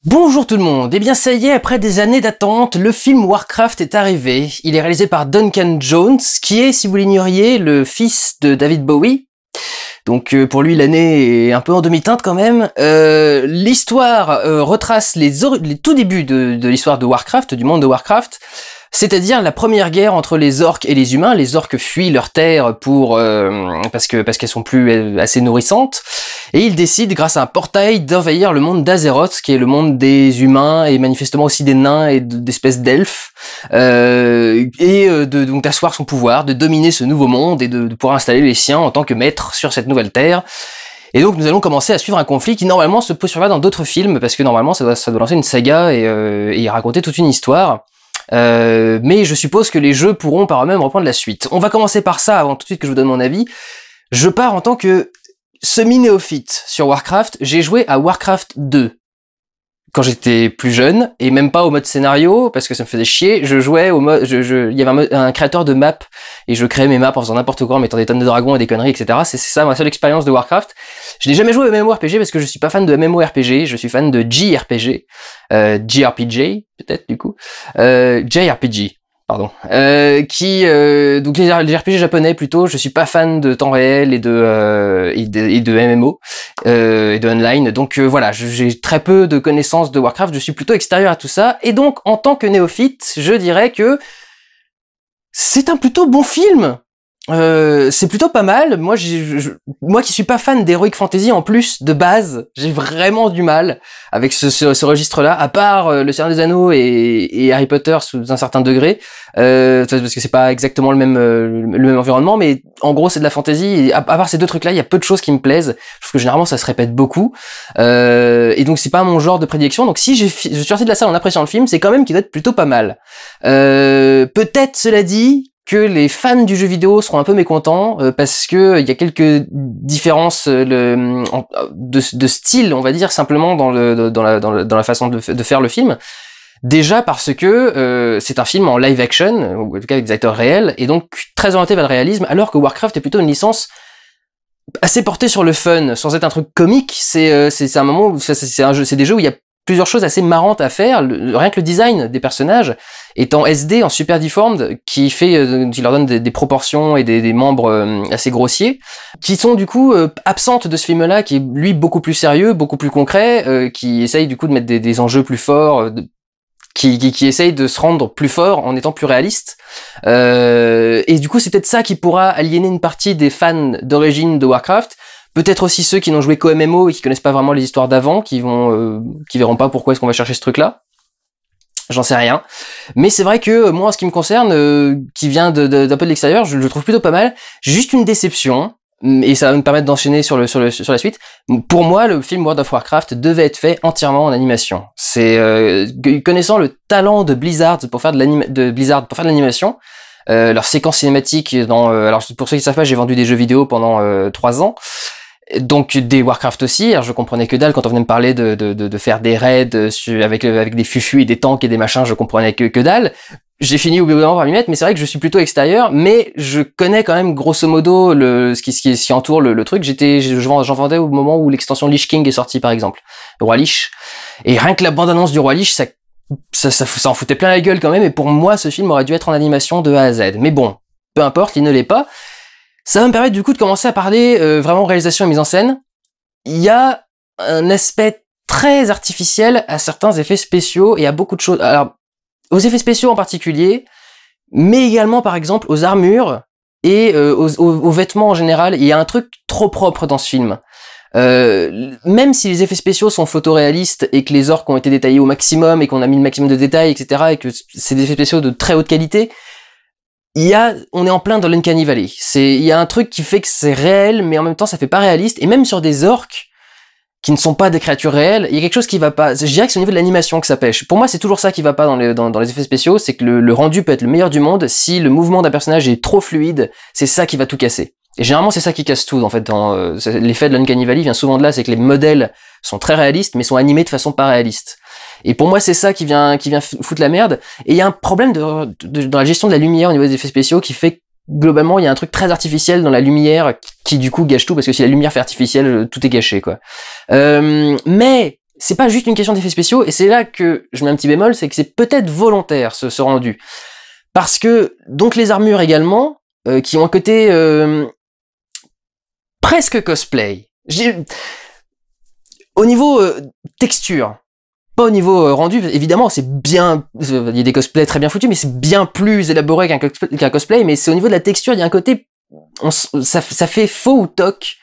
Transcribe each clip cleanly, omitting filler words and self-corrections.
Bonjour tout le monde, eh bien ça y est, après des années d'attente, le film Warcraft est arrivé. Il est réalisé par Duncan Jones, qui est, si vous l'ignoriez, le fils de David Bowie. Donc pour lui l'année est un peu en demi-teinte quand même. L'histoire retrace les tout débuts de l'histoire de Warcraft, du monde de Warcraft. C'est-à-dire la première guerre entre les orques et les humains. Les orques fuient leur terre parce qu'elles sont plus assez nourrissantes, et ils décident, grâce à un portail, d'envahir le monde d'Azeroth, qui est le monde des humains et manifestement aussi des nains et d'espèces d'elfes, donc d'asseoir son pouvoir, de dominer ce nouveau monde et de pouvoir installer les siens en tant que maîtres sur cette nouvelle terre. Et donc nous allons commencer à suivre un conflit qui normalement se poursuivra dans d'autres films, parce que normalement ça doit lancer une saga et raconter toute une histoire. Mais je suppose que les jeux pourront par eux-mêmes reprendre la suite. On va commencer par ça avant tout de suite que je vous donne mon avis. Je pars en tant que semi-néophyte sur Warcraft. J'ai joué à Warcraft 2 quand j'étais plus jeune, et même pas au mode scénario parce que ça me faisait chier. Je jouais au mode, il y avait un créateur de map et je créais mes maps en faisant n'importe quoi, en mettant des tonnes de dragons et des conneries, etc. C'est ça ma seule expérience de Warcraft. Je n'ai jamais joué au MMORPG parce que je suis pas fan de MMORPG, je suis fan de JRPG, JRPG peut-être du coup, JRPG. Pardon. Donc les RPG japonais plutôt. Je suis pas fan de temps réel et de MMO et de online. Donc voilà, j'ai très peu de connaissances de Warcraft. Je suis plutôt extérieur à tout ça. Et donc en tant que néophyte, je dirais que c'est un plutôt bon film. C'est plutôt pas mal. Moi qui suis pas fan d'Heroic Fantasy en plus de base, j'ai vraiment du mal avec ce registre-là, à part Le Seigneur des Anneaux et Harry Potter sous un certain degré, parce que c'est pas exactement le même environnement, mais en gros c'est de la fantasy. Et à part ces deux trucs-là, il y a peu de choses qui me plaisent. Je trouve que généralement ça se répète beaucoup, et donc c'est pas mon genre de prédilection. Donc si je suis sorti de la salle en appréciant le film, c'est quand même qu'il doit être plutôt pas mal. Peut-être, cela dit, que les fans du jeu vidéo seront un peu mécontents, parce que il y a quelques différences de style, on va dire, simplement dans la façon de faire le film. Déjà parce que c'est un film en live action, ou en tout cas avec des acteurs réels, et donc très orienté vers le réalisme, alors que Warcraft est plutôt une licence assez portée sur le fun, sans être un truc comique. C'est un moment où c'est des jeux où il y a plusieurs choses assez marrantes à faire. Rien que le design des personnages est en SD, en super deformed, qui leur donne des proportions et des membres assez grossiers, qui sont du coup absentes de ce film-là, qui est lui beaucoup plus sérieux, beaucoup plus concret, qui essaye du coup de mettre des enjeux plus forts, qui essaye de se rendre plus fort en étant plus réaliste. Et du coup c'est peut-être ça qui pourra aliéner une partie des fans d'origine de Warcraft. Peut-être aussi ceux qui n'ont joué qu'au MMO et qui connaissent pas vraiment les histoires d'avant, qui verront pas pourquoi est-ce qu'on va chercher ce truc-là. J'en sais rien. Mais c'est vrai que moi, en ce qui me concerne, qui vient d'un peu de l'extérieur, je le trouve plutôt pas mal. J'ai juste une déception, et ça va me permettre d'enchaîner sur la suite. Pour moi, le film World of Warcraft devait être fait entièrement en animation. Connaissant le talent de Blizzard pour faire de l'animation, leurs séquences cinématiques alors pour ceux qui savent pas, j'ai vendu des jeux vidéo pendant 3 ans. Donc des Warcraft aussi. Alors je comprenais que dalle quand on venait me parler de faire des raids avec des fufus et des tanks et des machins, je comprenais que dalle. J'ai fini au bout d'un moment par m'y mettre, mais c'est vrai que je suis plutôt extérieur, mais je connais quand même grosso modo ce qui entoure le truc. J'en vendais au moment où l'extension Lich King est sortie, par exemple, le Roi Lich. Et rien que la bande-annonce du Roi Lich, ça en foutait plein la gueule quand même, et pour moi ce film aurait dû être en animation de A à Z. Mais bon, peu importe, il ne l'est pas. Ça va me permettre du coup de commencer à parler vraiment réalisation et mise en scène. Il y a un aspect très artificiel à certains effets spéciaux et à beaucoup de choses. Alors, aux effets spéciaux en particulier, mais également par exemple aux armures et aux vêtements en général. Il y a un truc trop propre dans ce film. Même si les effets spéciaux sont photoréalistes et que les orques ont été détaillés au maximum et qu'on a mis le maximum de détails, etc., et que c'est des effets spéciaux de très haute qualité, on est en plein dans l'Uncanny Valley. Il y a un truc qui fait que c'est réel, mais en même temps ça fait pas réaliste, et même sur des orques qui ne sont pas des créatures réelles, il y a quelque chose qui va pas. Je dirais que c'est au niveau de l'animation que ça pêche. Pour moi, c'est toujours ça qui va pas dans les effets spéciaux, c'est que le rendu peut être le meilleur du monde, si le mouvement d'un personnage est trop fluide, c'est ça qui va tout casser. Et généralement, c'est ça qui casse tout, en fait. L'effet de l'Uncanny Valley vient souvent de là, c'est que les modèles sont très réalistes, mais sont animés de façon pas réaliste. Et pour moi, c'est ça qui vient foutre la merde. Et il y a un problème dans la gestion de la lumière au niveau des effets spéciaux qui fait que, globalement, il y a un truc très artificiel dans la lumière qui du coup gâche tout, parce que si la lumière fait artificielle, tout est gâché, quoi. Mais c'est pas juste une question d'effets spéciaux, et c'est là que je mets un petit bémol, c'est que c'est peut-être volontaire ce rendu. Parce que, donc les armures également, qui ont un côté presque cosplay. Au niveau texture, pas au niveau rendu, évidemment c'est bien, il y a des cosplays très bien foutus, mais c'est bien plus élaboré qu'un cosplay, mais c'est au niveau de la texture, il y a un côté, ça fait faux ou toc,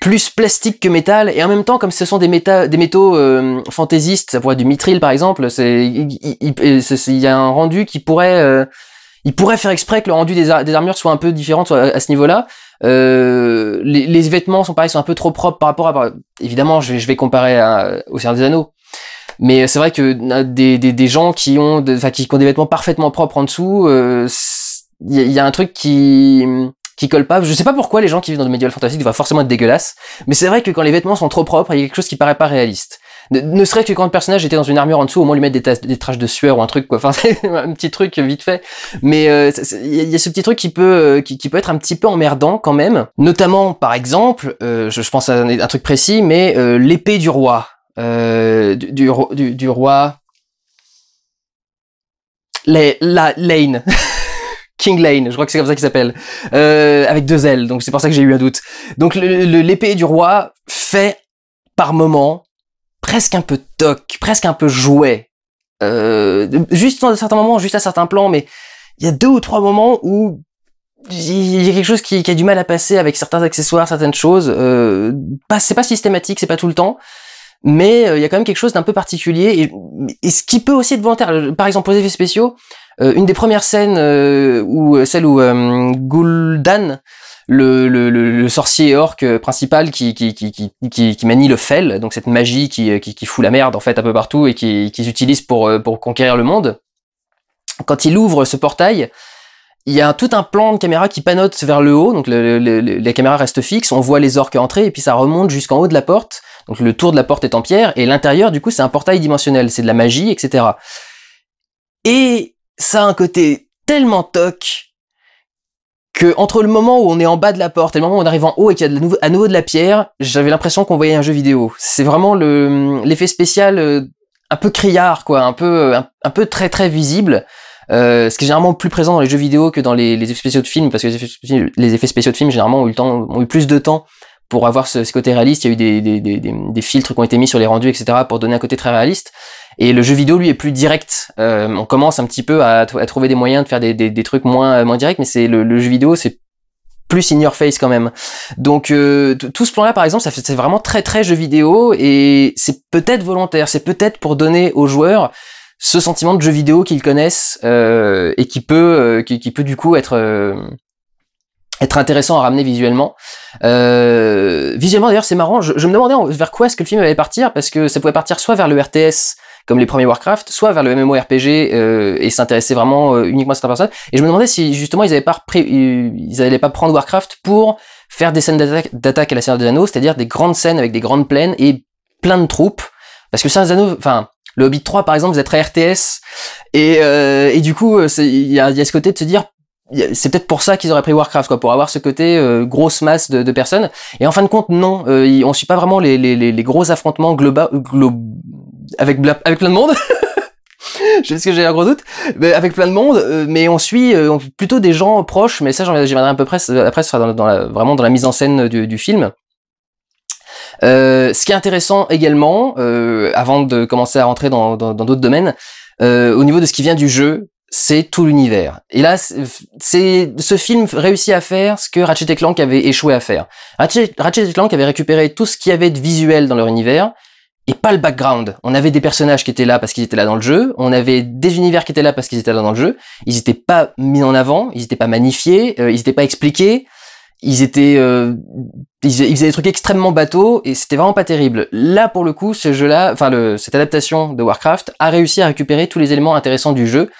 plus plastique que métal, et en même temps, comme ce sont des métaux fantaisistes, ça pourrait être du mithril par exemple, il y a un rendu qui pourrait, il pourrait faire exprès que le rendu des armures soit un peu différent à ce niveau-là. Les vêtements sont pareil, sont un peu trop propres par rapport à, évidemment, je vais comparer au Seigneur des Anneaux. Mais c'est vrai que des gens qui ont des vêtements parfaitement propres en dessous, il y a un truc qui colle pas. Je sais pas pourquoi les gens qui vivent dans le médiéval fantastique doivent forcément être dégueulasses, mais c'est vrai que quand les vêtements sont trop propres, il y a quelque chose qui paraît pas réaliste. Ne serait-ce que quand le personnage était dans une armure en dessous, au moins lui mettre des taches de sueur ou un truc, quoi. Enfin, c'est un petit truc vite fait. Mais il y a ce petit truc qui peut être un petit peu emmerdant quand même. Notamment, par exemple, je pense à un truc précis, mais l'épée du roi. Du roi... Lane. King Lane, je crois que c'est comme ça qu'il s'appelle, avec 2 L, donc c'est pour ça que j'ai eu un doute. Donc l'épée du roi fait par moment presque un peu toc, presque un peu jouet, juste dans certains moments, juste à certains plans, mais il y a 2 ou 3 moments où il y a quelque chose qui a du mal à passer avec certains accessoires, certaines choses. C'est pas systématique, c'est pas tout le temps, mais il y a quand même quelque chose d'un peu particulier, et ce qui peut aussi être volontaire. Par exemple, aux effets spéciaux, une des premières scènes celle où Gul'dan, le sorcier orc principal qui manie le fel, donc cette magie qui fout la merde en fait un peu partout et qu'ils utilisent pour conquérir le monde. Quand il ouvre ce portail, il y a tout un plan de caméra qui panote vers le haut, donc la caméra reste fixe, on voit les orques entrer et puis ça remonte jusqu'en haut de la porte. Donc le tour de la porte est en pierre et l'intérieur du coup c'est un portail dimensionnel, c'est de la magie, etc. Et ça a un côté tellement toc que entre le moment où on est en bas de la porte et le moment où on arrive en haut et qu'il y a à nouveau de la pierre, j'avais l'impression qu'on voyait un jeu vidéo. C'est vraiment l'effet spécial un peu criard, quoi, un peu très très visible. Ce qui est généralement plus présent dans les jeux vidéo que dans les effets spéciaux de films, parce que les effets spéciaux de films généralement ont eu plus de temps pour avoir ce côté réaliste. Il y a eu des filtres qui ont été mis sur les rendus, etc., pour donner un côté très réaliste. Et le jeu vidéo, lui, est plus direct. On commence un petit peu à trouver des moyens de faire des trucs moins directs, mais c'est le jeu vidéo, c'est plus in your face quand même. Donc tout ce plan-là, par exemple, c'est vraiment très très jeu vidéo, et c'est peut-être volontaire, c'est peut-être pour donner aux joueurs ce sentiment de jeu vidéo qu'ils connaissent et qui peut du coup être intéressant à ramener visuellement. Visuellement d'ailleurs c'est marrant, je me demandais vers quoi est-ce que le film allait partir, parce que ça pouvait partir soit vers le RTS comme les premiers Warcraft, soit vers le MMORPG et s'intéresser vraiment uniquement à certaines personnes. Et je me demandais si justement ils allaient pas prendre Warcraft pour faire des scènes d'attaque à la Seigneur des Anneaux, c'est-à-dire des grandes scènes avec des grandes plaines et plein de troupes, parce que Seigneur des Anneaux, enfin le Hobbit 3 par exemple, vous êtes très RTS, et du coup il y a ce côté de se dire, c'est peut-être pour ça qu'ils auraient pris Warcraft, quoi, pour avoir ce côté grosse masse de personnes. Et en fin de compte, non, on suit pas vraiment les gros affrontements avec plein de monde. Je sais que j'ai un gros doute, mais avec plein de monde, mais on suit plutôt des gens proches. Mais ça, j'y reviendrai un peu après, ce sera vraiment dans la mise en scène du film. Ce qui est intéressant également, avant de commencer à rentrer dans d'autres domaines, au niveau de ce qui vient du jeu, c'est tout l'univers. Et là, ce film réussit à faire ce que Ratchet & Clank avait échoué à faire. Ratchet & Clank avait récupéré tout ce qu'il y avait de visuel dans leur univers, et pas le background. On avait des personnages qui étaient là parce qu'ils étaient là dans le jeu, on avait des univers qui étaient là parce qu'ils étaient là dans le jeu, ils étaient pas mis en avant, ils étaient pas magnifiés, ils étaient pas expliqués, ils faisaient des trucs extrêmement bateaux, et c'était vraiment pas terrible. Là, pour le coup, ce jeu-là, cette adaptation de Warcraft a réussi à récupérer tous les éléments intéressants du jeu,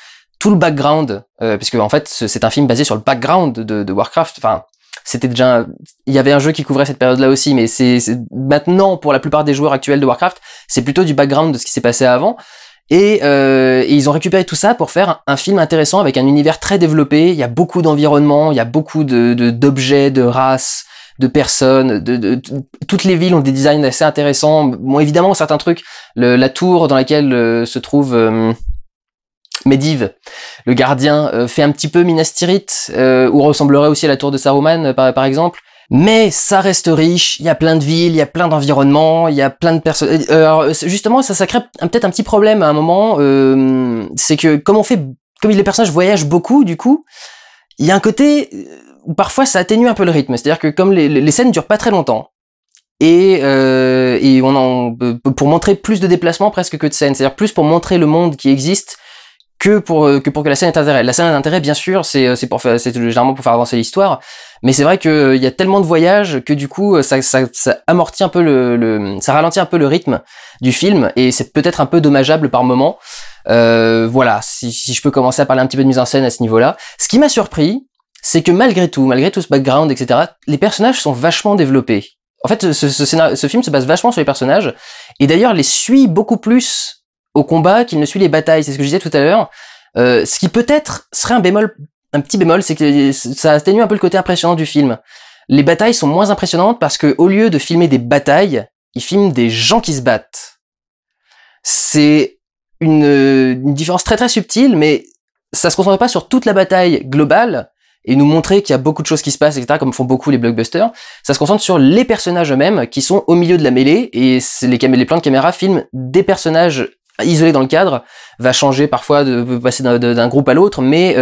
tout le background, puisque en fait, c'est un film basé sur le background de Warcraft. Enfin, c'était déjà, il y avait un jeu qui couvrait cette période-là aussi, mais c'est maintenant, pour la plupart des joueurs actuels de Warcraft, c'est plutôt du background de ce qui s'est passé avant. Et ils ont récupéré tout ça pour faire un film intéressant avec un univers très développé. Il y a beaucoup d'environnements, il y a beaucoup d'objets, de races, de personnes. Toutes les villes ont des designs assez intéressants. Bon, évidemment, certains trucs. La tour dans laquelle se trouve Medivh, le gardien, fait un petit peu Minas Tirith, ou ressemblerait aussi à la tour de Saruman, par exemple. Mais ça reste riche, il y a plein de villes, il y a plein d'environnements, il y a plein de personnes. Alors justement, ça crée peut-être un petit problème à un moment, c'est que comme les personnages voyagent beaucoup, du coup, il y a un côté où parfois ça atténue un peu le rythme. C'est-à-dire que comme les scènes durent pas très longtemps, et pour montrer plus de déplacements presque que de scènes, c'est-à-dire plus pour montrer le monde qui existe que pour que la scène ait intérêt. La scène a intérêt, bien sûr, c'est généralement pour faire avancer l'histoire, mais c'est vrai que il y a tellement de voyages que du coup ça amortit un peu ça ralentit un peu le rythme du film, et c'est peut-être un peu dommageable par moment. Voilà, si je peux commencer à parler un petit peu de mise en scène à ce niveau-là. Ce qui m'a surpris, c'est que malgré tout ce background, etc., les personnages sont vachement développés. En fait, ce film se base vachement sur les personnages, et d'ailleurs les suit beaucoup plus au combat qu'il ne suit les batailles. C'est ce que je disais tout à l'heure. Ce qui peut-être serait un petit bémol, c'est que ça atténue un peu le côté impressionnant du film. Les batailles sont moins impressionnantes parce que au lieu de filmer des batailles, ils filment des gens qui se battent. C'est une différence très très subtile, mais ça se concentre pas sur toute la bataille globale et nous montrer qu'il y a beaucoup de choses qui se passent, etc., comme font beaucoup les blockbusters. Ça se concentre sur les personnages eux-mêmes qui sont au milieu de la mêlée, et les plans de caméra filment des personnages isolé dans le cadre, va changer parfois de passer d'un groupe à l'autre, mais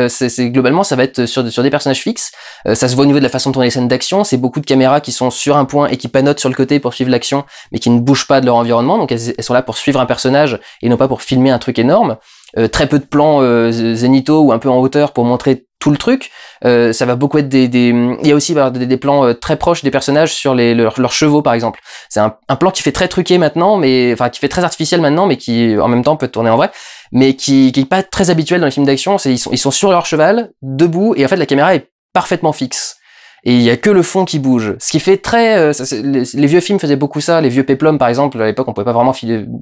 globalement ça va être sur des personnages fixes. Ça se voit au niveau de la façon de tourner les scènes d'action, c'est beaucoup de caméras qui sont sur un point et qui panotent sur le côté pour suivre l'action, mais qui ne bougent pas de leur environnement, donc elles sont là pour suivre un personnage et non pas pour filmer un truc énorme. Très peu de plans zénithaux ou un peu en hauteur pour montrer tout le truc. Ça va beaucoup être il y a aussi des plans très proches des personnages sur leurs chevaux, par exemple. C'est un plan qui fait très truqué maintenant, qui fait très artificiel maintenant, mais qui en même temps peut tourner en vrai, mais qui est pas très habituel dans les films d'action. Ils sont sur leur cheval, debout, et en fait la caméra est parfaitement fixe. Et il y a que le fond qui bouge. Ce qui fait très... les vieux films faisaient beaucoup ça. Les vieux péplums, par exemple, à l'époque, on pouvait pas vraiment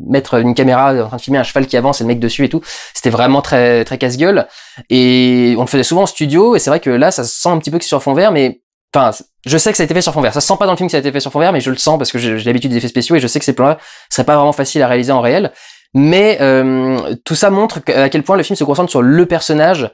mettre une caméra en train de filmer un cheval qui avance et le mec dessus et tout. C'était vraiment très très casse-gueule. Et on le faisait souvent en studio, et c'est vrai que là, ça se sent un petit peu que c'est sur fond vert, mais... Enfin, je sais que ça a été fait sur fond vert. Ça se sent pas dans le film que ça a été fait sur fond vert, mais je le sens parce que j'ai l'habitude des effets spéciaux, et je sais que ces plans-là seraient pas vraiment faciles à réaliser en réel. Mais tout ça montre à quel point le film se concentre sur le personnage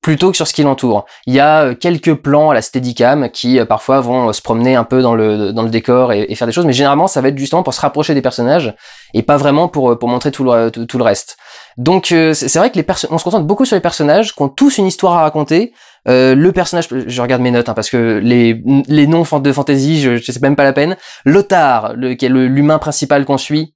plutôt que sur ce qui l'entoure. Il y a quelques plans à la Steadicam qui parfois vont se promener un peu dans le décor et faire des choses, mais généralement ça va être justement pour se rapprocher des personnages et pas vraiment pour montrer tout le reste. Donc c'est vrai que on se concentre beaucoup sur les personnages qui ont tous une histoire à raconter. Le personnage, je regarde mes notes parce que les noms de fantasy, je sais même pas la peine. Lothar, qui est l'humain principal qu'on suit,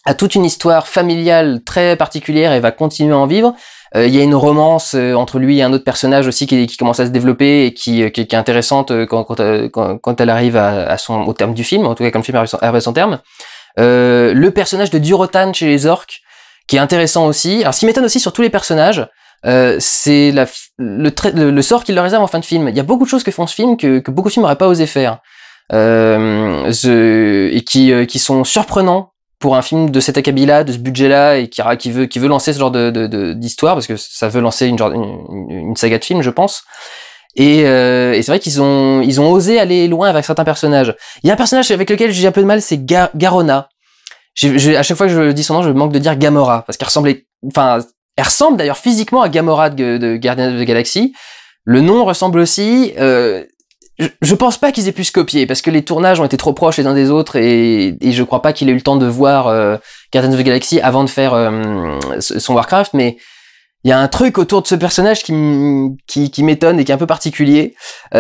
a toute une histoire familiale très particulière et va continuer à en vivre. Il y a une romance entre lui et un autre personnage aussi qui commence à se développer et qui est intéressante quand elle arrive au terme du film, en tout cas quand le film arrive à son terme. Le personnage de Durotan chez les orques, qui est intéressant aussi. Alors ce qui m'étonne aussi sur tous les personnages, c'est le sort qu'il leur réserve en fin de film. Il y a beaucoup de choses que font ce film que beaucoup de films n'auraient pas osé faire, et qui sont surprenants pour un film de cet acabit-là, de ce budget-là, et qui veut lancer ce genre d'histoire, parce que ça veut lancer une saga de films, je pense. Et c'est vrai qu'ils ont osé aller loin avec certains personnages. Il y a un personnage avec lequel j'ai un peu de mal, c'est Garona. À chaque fois que je dis son nom, je manque de dire Gamora, parce qu'elle ressemble d'ailleurs physiquement à Gamora de Guardians of the Galaxy. Le nom ressemble aussi. Je pense pas qu'ils aient pu se copier, parce que les tournages ont été trop proches les uns des autres, et je crois pas qu'il ait eu le temps de voir Guardians of the Galaxy avant de faire son Warcraft, mais il y a un truc autour de ce personnage qui m'étonne et qui est un peu particulier. Pour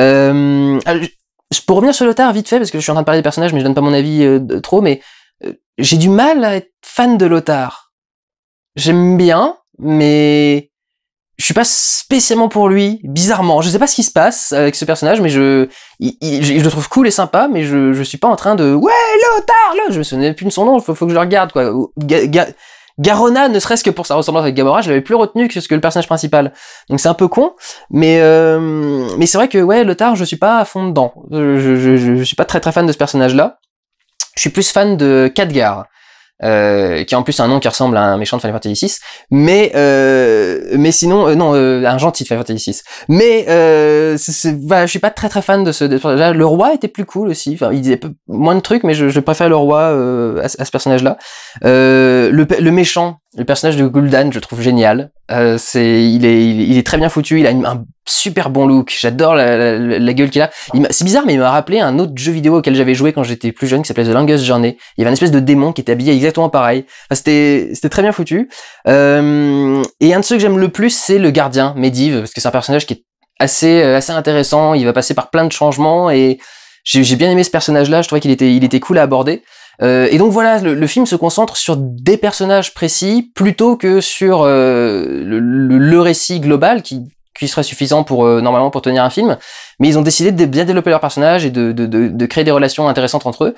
revenir sur Lothar vite fait, parce que je suis en train de parler des personnages, mais je donne pas mon avis trop, mais j'ai du mal à être fan de Lothar. J'aime bien, mais je suis pas spécialement pour lui, bizarrement. Je sais pas ce qui se passe avec ce personnage, mais je le trouve cool et sympa, mais je suis pas en train de ouais, Lothar, là, je me souviens plus de son nom, faut que je le regarde, quoi. Garona, ne serait-ce que pour sa ressemblance avec Gamora, je l'avais plus retenu que le personnage principal. Donc c'est un peu con, mais c'est vrai que ouais, Lothar, je suis pas à fond dedans. Je suis pas très très fan de ce personnage-là. Je suis plus fan de Khadgar. qui a en plus un nom qui ressemble à un méchant de Final Fantasy VI, mais sinon non, un gentil de Final Fantasy VI. Mais voilà, je suis pas très fan de ce personnage-là. Le roi était plus cool aussi. Enfin, il disait moins de trucs, mais je préfère le roi à ce personnage-là. Le méchant, le personnage de Gul'dan, je trouve génial. Il est très bien foutu. Il a un super bon look. J'adore la gueule qu'il a. C'est bizarre, mais il m'a rappelé un autre jeu vidéo auquel j'avais joué quand j'étais plus jeune, qui s'appelait The Longest Journey. Il y avait une espèce de démon qui était habillé exactement pareil. Enfin, c'était très bien foutu. Et un de ceux que j'aime le plus, c'est le gardien, Medivh, parce que c'est un personnage qui est assez intéressant. Il va passer par plein de changements et j'ai bien aimé ce personnage-là. Je trouvais qu'il était cool à aborder. Et donc voilà, le film se concentre sur des personnages précis plutôt que sur le récit global qui serait suffisant pour normalement pour tenir un film. Mais ils ont décidé de bien développer leurs personnages et de créer des relations intéressantes entre eux.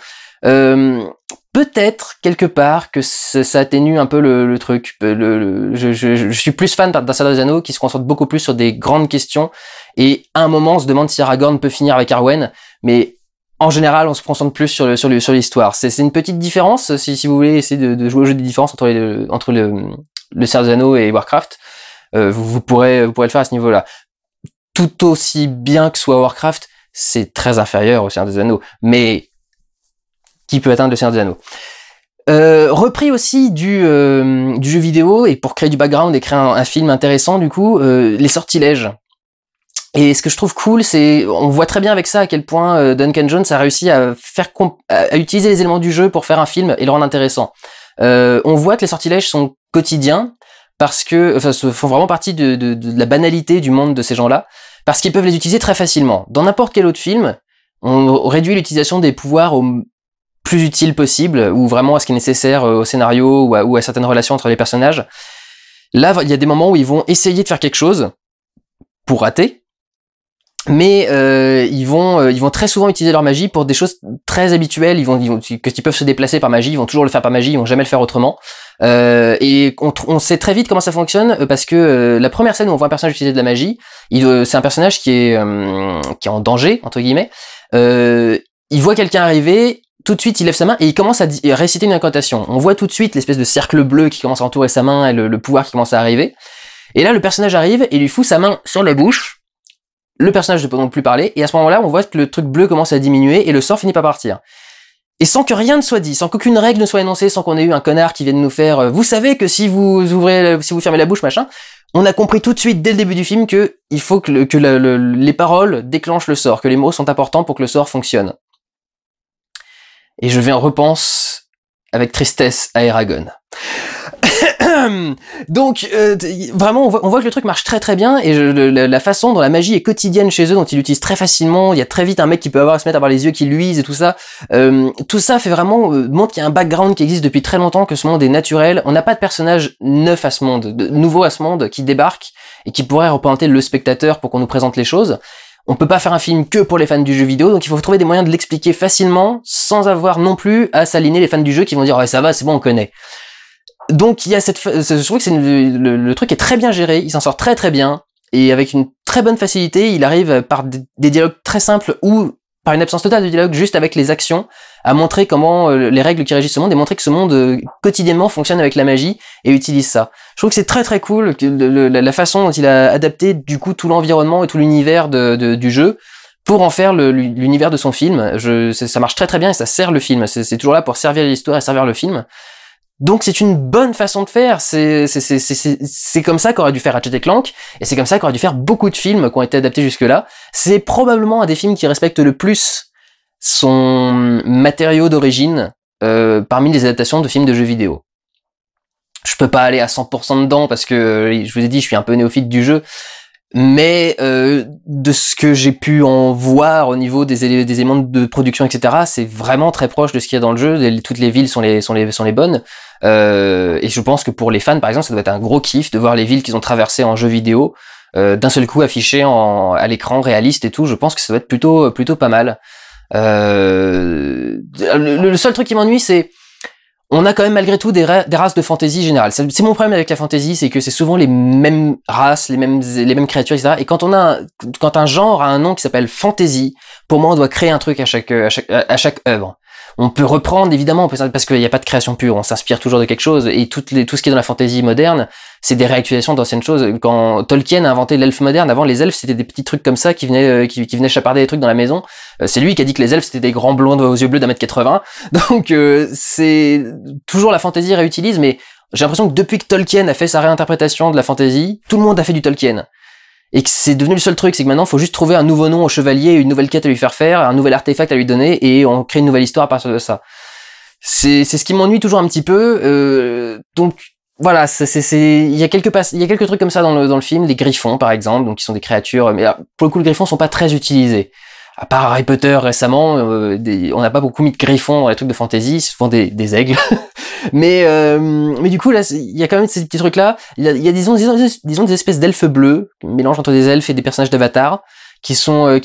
Peut-être quelque part que ça atténue un peu le truc. Je suis plus fan d'un Seigneur des Anneaux qui se concentre beaucoup plus sur des grandes questions. Et à un moment, on se demande si Aragorn peut finir avec Arwen, mais en général, on se concentre plus sur l'histoire. C'est une petite différence si vous voulez essayer de jouer au jeu des différences entre le Seigneur des Anneaux et Warcraft. Vous pourrez le faire à ce niveau-là. Tout aussi bien que soit Warcraft, c'est très inférieur au Seigneur des Anneaux, mais qui peut atteindre le Seigneur des Anneaux. Repris aussi du jeu vidéo, et pour créer du background et créer un film intéressant, du coup, les sortilèges. Et ce que je trouve cool, c'est, on voit très bien avec ça à quel point Duncan Jones a réussi à utiliser les éléments du jeu pour faire un film et le rendre intéressant. On voit que les sortilèges sont quotidiens parce que, font vraiment partie de la banalité du monde de ces gens-là, parce qu'ils peuvent les utiliser très facilement. Dans n'importe quel autre film, on réduit l'utilisation des pouvoirs au plus utile possible, ou vraiment à ce qui est nécessaire au scénario ou à certaines relations entre les personnages. Là, il y a des moments où ils vont essayer de faire quelque chose pour rater, mais ils vont très souvent utiliser leur magie pour des choses très habituelles. Qu'ils peuvent se déplacer par magie, ils vont toujours le faire par magie, ils vont jamais le faire autrement. Et on sait très vite comment ça fonctionne parce que la première scène où on voit un personnage utiliser de la magie, c'est un personnage qui est en danger entre guillemets. Il voit quelqu'un arriver. Tout de suite, il lève sa main et il commence à réciter une incantation. On voit tout de suite l'espèce de cercle bleu qui commence à entourer sa main et le pouvoir qui commence à arriver. Et là, le personnage arrive et lui fout sa main sur la bouche. Le personnage ne peut donc plus parler. Et à ce moment-là, on voit que le truc bleu commence à diminuer et le sort finit par partir. Et sans que rien ne soit dit, sans qu'aucune règle ne soit énoncée, sans qu'on ait eu un connard qui vienne nous faire vous savez que si vous fermez la bouche, machin, on a compris tout de suite, dès le début du film, que il faut que les paroles déclenchent le sort, que les mots sont importants pour que le sort fonctionne. Et je repense avec tristesse à Eragon. Donc vraiment on voit que le truc marche très très bien et la façon dont la magie est quotidienne chez eux, dont ils l'utilisent très facilement, il y a très vite un mec qui peut se mettre à avoir les yeux qui luisent et tout ça fait vraiment montre qu'il y a un background qui existe depuis très longtemps, que ce monde est naturel. On n'a pas de personnage neuf à ce monde, nouveau à ce monde qui débarque et qui pourrait représenter le spectateur pour qu'on nous présente les choses. On peut pas faire un film que pour les fans du jeu vidéo, donc il faut trouver des moyens de l'expliquer facilement sans avoir non plus à s'aligner les fans du jeu qui vont dire ouais ça va, c'est bon, on connaît. Donc il y a je trouve que le truc est très bien géré, il s'en sort très très bien et avec une très bonne facilité, il arrive par des dialogues très simples ou par une absence totale de dialogue, juste avec les actions, à montrer comment les règles qui régissent ce monde et montrer que ce monde quotidiennement fonctionne avec la magie et utilise ça. Je trouve que c'est très très cool la façon dont il a adapté du coup tout l'environnement et tout l'univers du jeu pour en faire l'univers de son film. Ça marche très très bien et ça sert le film. C'est toujours là pour servir l'histoire et servir le film. Donc c'est une bonne façon de faire, c'est comme ça qu'aurait dû faire Ratchet & Clank, et c'est comme ça qu'aurait dû faire beaucoup de films qui ont été adaptés jusque-là. C'est probablement un des films qui respecte le plus son matériau d'origine parmi les adaptations de films de jeux vidéo. Je peux pas aller à 100% dedans parce que, je vous ai dit, je suis un peu néophyte du jeu, mais de ce que j'ai pu en voir au niveau des éléments de production, etc., c'est vraiment très proche de ce qu'il y a dans le jeu. Toutes les villes sont les bonnes. Et je pense que pour les fans, par exemple, ça doit être un gros kiff de voir les villes qu'ils ont traversées en jeu vidéo d'un seul coup affichées à l'écran réaliste et tout. Je pense que ça doit être plutôt pas mal. Le seul truc qui m'ennuie, c'est on a quand même malgré tout des races de fantasy générale. C'est mon problème avec la fantasy, c'est que c'est souvent les mêmes races, les mêmes créatures, etc. Et quand un genre a un nom qui s'appelle fantasy, pour moi on doit créer un truc à chaque œuvre. On peut reprendre, évidemment, parce qu'il n'y a pas de création pure, on s'inspire toujours de quelque chose, et tout ce qui est dans la fantasy moderne, c'est des réactualisations d'anciennes choses. Quand Tolkien a inventé l'elfe moderne, avant les elfes c'était des petits trucs comme ça qui venaient chaparder des trucs dans la maison. C'est lui qui a dit que les elfes c'était des grands blonds aux yeux bleus d'1m80. Donc c'est toujours la fantasy réutilise, mais j'ai l'impression que depuis que Tolkien a fait sa réinterprétation de la fantasy, tout le monde a fait du Tolkien. Et que c'est devenu le seul truc, c'est que maintenant faut juste trouver un nouveau nom au chevalier, une nouvelle quête à lui faire, un nouvel artefact à lui donner, et on crée une nouvelle histoire à partir de ça. C'est ce qui m'ennuie toujours un petit peu. Donc voilà, il y a quelques trucs comme ça dans le film, les griffons par exemple, donc qui sont des créatures, mais là, pour le coup les griffons sont pas très utilisés. À part Harry Potter récemment, on n'a pas beaucoup mis de griffons dans les trucs de fantasy, souvent des aigles. mais du coup là, il y a quand même ces petits trucs là. Il y a disons des espèces d'elfes bleus, un mélange entre des elfes et des personnages d'Avatar, qui sont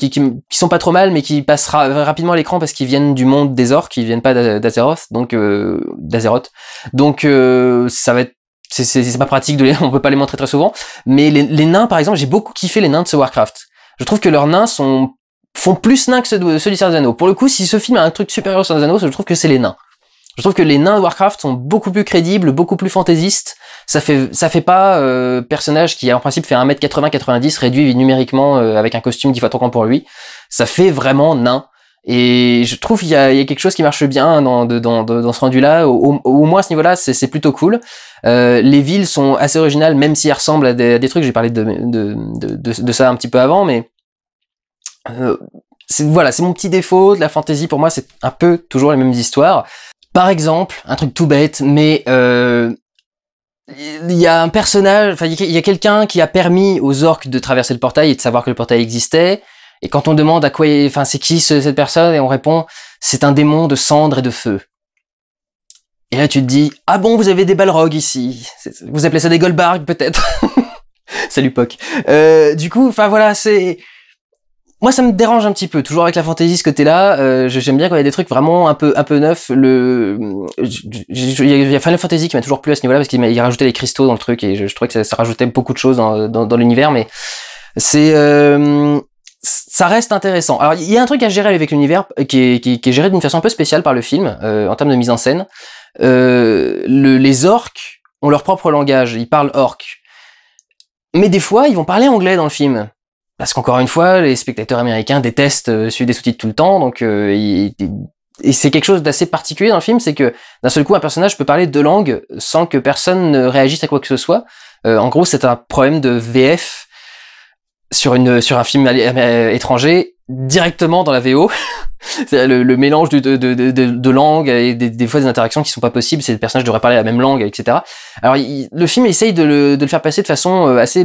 pas trop mal, mais qui passent rapidement à l'écran parce qu'ils viennent du monde des orques, ils viennent pas d'Azeroth, donc d'Azeroth. Donc ça va être c'est pas pratique on peut pas les montrer très souvent. Mais les nains par exemple, j'ai beaucoup kiffé les nains de ce Warcraft. Je trouve que leurs nains font plus nains que ceux du Seigneur des Anneaux. Pour le coup, si ce film a un truc supérieur au Seigneur des Anneaux, je trouve que c'est les nains. Je trouve que les nains de Warcraft sont beaucoup plus crédibles, beaucoup plus fantaisistes. Ça fait pas personnage qui en principe fait 1m80-90 réduit numériquement avec un costume 10 fois trop grand pour lui. Ça fait vraiment nain. Et je trouve qu'il y a quelque chose qui marche bien dans ce rendu-là. Au moins à ce niveau-là, c'est plutôt cool. Les villes sont assez originales, même si elles ressemblent à des trucs. J'ai parlé de ça un petit peu avant, mais c'est mon petit défaut de la fantasy. Pour moi, c'est un peu toujours les mêmes histoires. Par exemple, un truc tout bête, mais il y a un personnage, enfin il y a quelqu'un qui a permis aux orques de traverser le portail et de savoir que le portail existait. Et quand on demande c'est qui cette personne, et on répond, c'est un démon de cendre et de feu. Et là tu te dis, ah bon, vous avez des balrogs ici. Vous appelez ça des Goldbarg peut-être. Salut Poc. Du coup, enfin voilà, moi ça me dérange un petit peu, toujours avec la fantasy ce côté-là. J'aime bien quand il y a des trucs vraiment un peu neufs. Il y a Final Fantasy qui m'a toujours plu à ce niveau-là parce qu'il rajoutait les cristaux dans le truc et je trouvais que ça rajoutait beaucoup de choses dans l'univers, mais ça reste intéressant. Alors il y a un truc à gérer avec l'univers qui est géré d'une façon un peu spéciale par le film en termes de mise en scène. Les orques ont leur propre langage, ils parlent orque. Mais des fois, ils vont parler anglais dans le film. Parce qu'encore une fois, les spectateurs américains détestent suivre des sous-titres tout le temps, donc et c'est quelque chose d'assez particulier dans le film, c'est que d'un seul coup, un personnage peut parler deux langues sans que personne ne réagisse à quoi que ce soit. En gros, c'est un problème de VF sur un film étranger directement dans la VO. C'est le mélange de langues et des fois des interactions qui sont pas possibles, ces personnages devraient parler la même langue, etc. Alors le film essaye de le faire passer de façon assez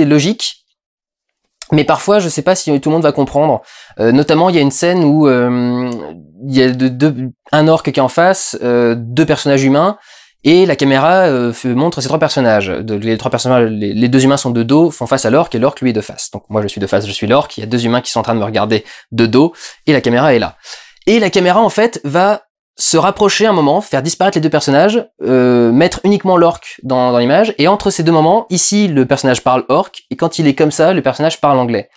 logique. Mais parfois, je sais pas si tout le monde va comprendre. Notamment, il y a une scène où il y a un orque qui est en face, deux personnages humains, et la caméra montre ces trois personnages. Les trois personnages, les deux humains sont de dos, font face à l'orque, et l'orque lui est de face. Donc moi, je suis de face, je suis l'orque. Il y a deux humains qui sont en train de me regarder de dos, et la caméra est là. Et la caméra, en fait, va se rapprocher un moment, faire disparaître les deux personnages, mettre uniquement l'orque dans l'image, et entre ces deux moments, ici le personnage parle orque, et quand il est comme ça, le personnage parle anglais.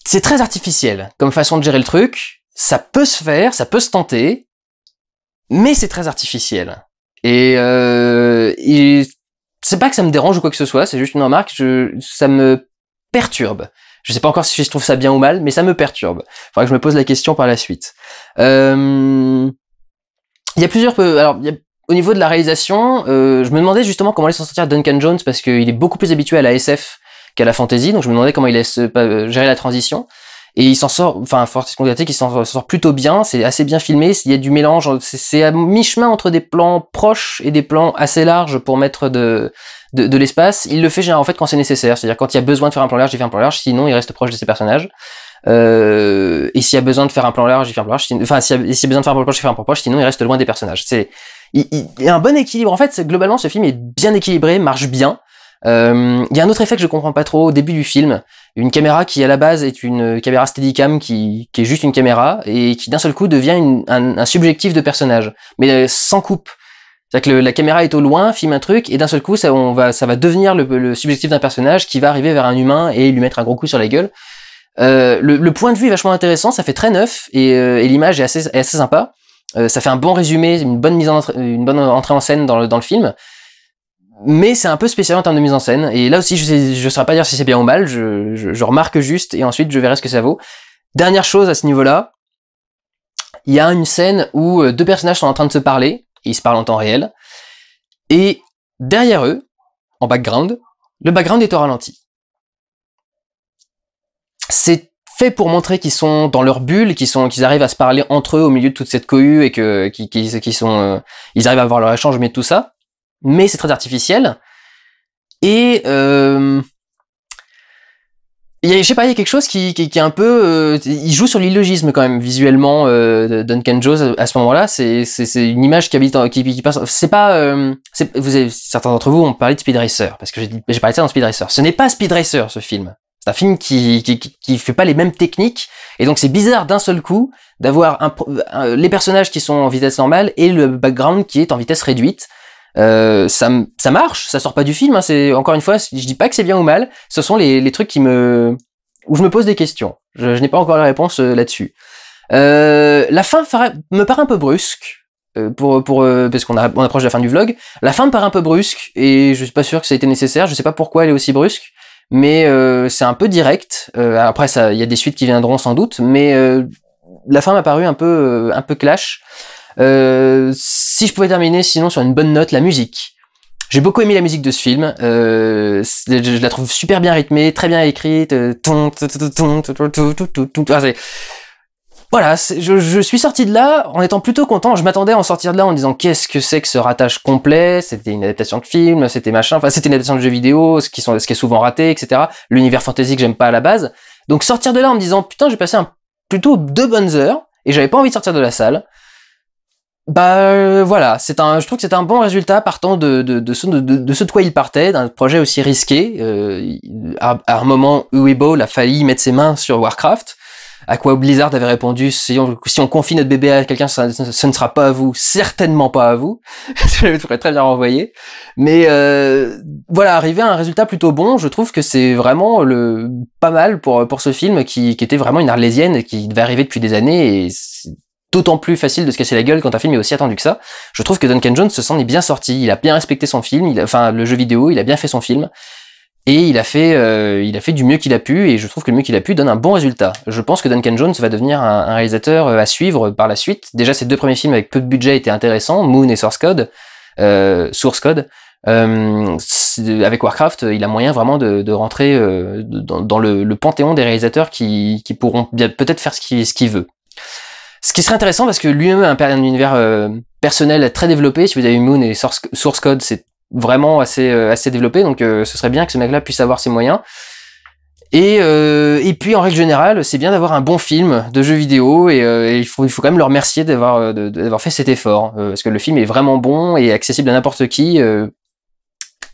C'est très artificiel comme façon de gérer le truc, ça peut se faire, ça peut se tenter, mais c'est très artificiel. Et c'est pas que ça me dérange ou quoi que ce soit, c'est juste une remarque, ça me perturbe. Je sais pas encore si je trouve ça bien ou mal, mais ça me perturbe. Faudra que je me pose la question par la suite. Il y a plusieurs... au niveau de la réalisation, je me demandais justement comment allait s'en sortir Duncan Jones, parce qu'il est beaucoup plus habitué à la SF qu'à la fantasy, donc je me demandais comment il allait gérer la transition. Et il s'en sort, enfin, force est constatée qu'il s'en sort plutôt bien, c'est assez bien filmé, il y a du mélange, c'est à mi-chemin entre des plans proches et des plans assez larges pour mettre de l'espace. Il le fait en fait quand c'est nécessaire, c'est-à-dire quand il y a besoin de faire un plan large, il fait un plan large, sinon il reste proche de ses personnages. Et s'il y a besoin de faire un plan large, il fait un plan large, enfin s'il y a besoin de faire un plan proche, il fait un plan proche, sinon il reste loin des personnages. Il y a un bon équilibre, en fait, globalement ce film est bien équilibré, marche bien. Il y a un autre effet que je comprends pas trop au début du film, une caméra qui à la base est une caméra Steadicam qui est juste une caméra et qui d'un seul coup devient un subjectif de personnage, mais sans coupe. C'est-à-dire que la caméra est au loin, filme un truc, et d'un seul coup, ça va devenir le subjectif d'un personnage qui va arriver vers un humain et lui mettre un gros coup sur la gueule. Le point de vue est vachement intéressant, ça fait très neuf, et l'image est assez sympa. Ça fait un bon résumé, une bonne entrée en scène dans le film. Mais c'est un peu spécial en termes de mise en scène, et là aussi je saurais pas dire si c'est bien ou mal, je remarque juste, et ensuite je verrai ce que ça vaut. Dernière chose à ce niveau-là, il y a une scène où deux personnages sont en train de se parler, et ils se parlent en temps réel, et derrière eux, en background, le background est au ralenti. C'est fait pour montrer qu'ils sont dans leur bulle, qu'ils arrivent à se parler entre eux au milieu de toute cette cohue, et ils arrivent à avoir leur échange au milieu de tout ça. Mais c'est très artificiel, et je sais pas, il y a quelque chose qui est un peu, il joue sur l'illogisme quand même visuellement, Duncan Jones à ce moment-là. C'est une image qui passe. C'est pas, certains d'entre vous ont parlé de Speed Racer, parce que j'ai parlé de ça dans Speed Racer. Ce n'est pas Speed Racer, ce film. C'est un film qui fait pas les mêmes techniques, et donc c'est bizarre d'un seul coup d'avoir les personnages qui sont en vitesse normale et le background qui est en vitesse réduite. Ça marche, ça sort pas du film, hein, c'est, encore une fois, je dis pas que c'est bien ou mal, ce sont les trucs où je me pose des questions. Je n'ai pas encore la réponse là-dessus. La fin me paraît un peu brusque, parce qu'on approche de la fin du vlog. La fin me paraît un peu brusque, et je suis pas sûr que ça a été nécessaire, je sais pas pourquoi elle est aussi brusque, mais c'est un peu direct. Après, il y a des suites qui viendront sans doute, mais la fin m'a paru un peu clash. Si je pouvais terminer sinon sur une bonne note, la musique. J'ai beaucoup aimé la musique de ce film. Je la trouve super bien rythmée, très bien écrite. Voilà, je suis sorti de là en étant plutôt content. Je m'attendais à en sortir de là en disant qu'est-ce que c'est que ce ratage complet. C'était une adaptation de film, c'était machin. Enfin, c'était une adaptation de jeux vidéo, ce qui est souvent raté, etc. L'univers fantasy que j'aime pas à la base. Donc sortir de là en me disant putain, j'ai passé plutôt 2 bonnes heures et j'avais pas envie de sortir de la salle. Voilà, je trouve que c'est un bon résultat partant de ce de quoi il partait, d'un projet aussi risqué. À un moment, Uwe a failli mettre ses mains sur Warcraft, à quoi Blizzard avait répondu si on confie notre bébé à quelqu'un, ce ne sera pas à vous, certainement pas à vous. Je l'avais très bien renvoyé. Mais voilà, arriver à un résultat plutôt bon, je trouve que c'est vraiment pas mal pour ce film qui était vraiment une arlésienne et qui devait arriver depuis des années, et d'autant plus facile de se casser la gueule quand un film est aussi attendu que ça. Je trouve que Duncan Jones s'en est bien sorti, il a bien respecté son film, le jeu vidéo, il a bien fait son film, et il a fait du mieux qu'il a pu, et je trouve que le mieux qu'il a pu donne un bon résultat. Je pense que Duncan Jones va devenir un réalisateur à suivre par la suite. Déjà, ses 2 premiers films avec peu de budget étaient intéressants, Moon et Source Code. Avec Warcraft, il a moyen vraiment de rentrer dans le panthéon des réalisateurs qui pourront peut-être faire ce qu'il veut. Ce qui serait intéressant, parce que lui-même a un univers personnel très développé. Si vous avez Moon et Source Code, c'est vraiment assez développé, donc ce serait bien que ce mec-là puisse avoir ses moyens. Et puis en règle générale, c'est bien d'avoir un bon film de jeu vidéo, et il faut quand même le remercier d'avoir fait cet effort, parce que le film est vraiment bon et accessible à n'importe qui.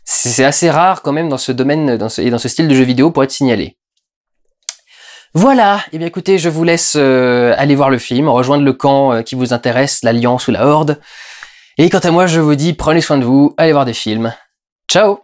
C'est assez rare quand même dans ce domaine et dans ce style de jeu vidéo pour être signalé. Voilà, et bien écoutez, je vous laisse aller voir le film, rejoindre le camp qui vous intéresse, l'Alliance ou la Horde. Et quant à moi, je vous dis, prenez soin de vous, allez voir des films. Ciao!